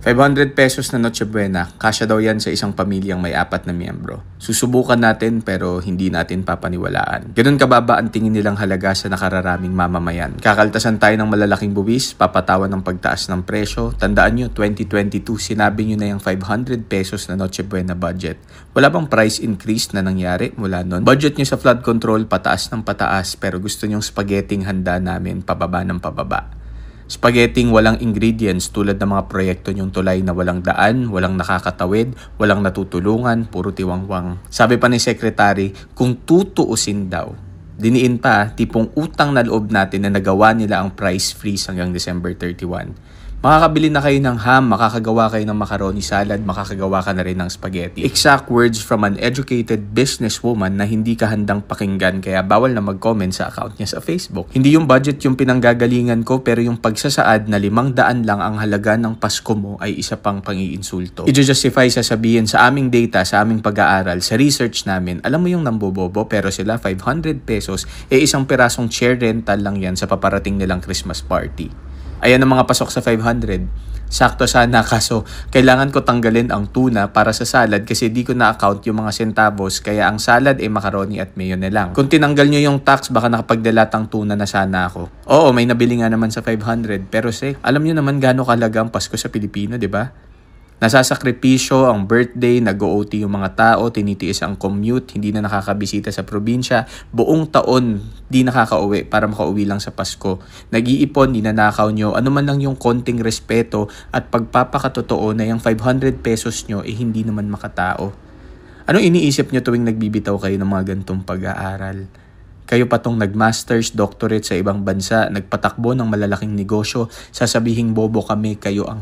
₱500 na Noche Buena, kasya daw yan sa isang pamilyang may 4 na miyembro. Susubukan natin pero hindi natin papaniwalaan. Ganun kababa ang tingin nilang halaga sa nakararaming mamamayan. Kakaltasan tayo ng malalaking buwis, papatawan ng pagtaas ng presyo. Tandaan nyo, 2022, sinabi nyo na yung ₱500 na Noche Buena budget. Wala bang price increase na nangyari mula nun? Budget nyo sa flood control, pataas ng pataas, pero gusto nyong spaghetting handa namin, pababa ng pababa. Spaghetting walang ingredients tulad ng mga proyekto nyong tulay na walang daan, walang nakakatawid, walang natutulungan, puro tiwangwang. Sabi pa ni Secretary, kung tutuusin daw, diniin pa tipong utang na loob natin na nagawa nila ang price freeze hanggang December 31. Makakabili na kayo ng ham, makakagawa kayo ng macaroni salad, makakagawa ka na rin ng spaghetti. Exact words from an educated businesswoman na hindi ka handang pakinggan kaya bawal na mag-comment sa account niya sa Facebook. Hindi yung budget yung pinanggagalingan ko pero yung pagsasaad na 500 lang ang halaga ng Pasko mo ay isa pang pang-iinsulto. I-justify sasabihin sa aming data, sa aming pag-aaral, sa research namin, alam mo yung nambobobo pero sila ₱500 isang pirasong chair rental lang yan sa paparating nilang Christmas party. Ayan ang mga pasok sa 500. Sakto sana kaso kailangan ko tanggalin ang tuna para sa salad kasi di ko na-account yung mga centavos kaya ang salad ay macaroni at mayo na lang. Kung tinanggal nyo yung tax baka nakapagdalatang tuna na sana ako. Oo, may nabili nga naman sa 500 pero alam nyo naman gaano kalaga ang Pasko sa Pilipino, di ba? Nasasakripisyo ang birthday, nag-OT yung mga tao, tinitiis ang commute, hindi na nakakabisita sa probinsya, buong taon di nakakauwi para makauwi lang sa Pasko. Nag-iipon, ninanakaw nyo, ano man lang yung konting respeto at pagpapakatotoo na yung ₱500 nyo hindi naman makatao. Anong iniisip nyo tuwing nagbibitaw kayo ng mga gantong pag-aaral? Kayo pa tong nag-masters, doctorate sa ibang bansa, nagpatakbo ng malalaking negosyo, sasabihing bobo kami, kayo ang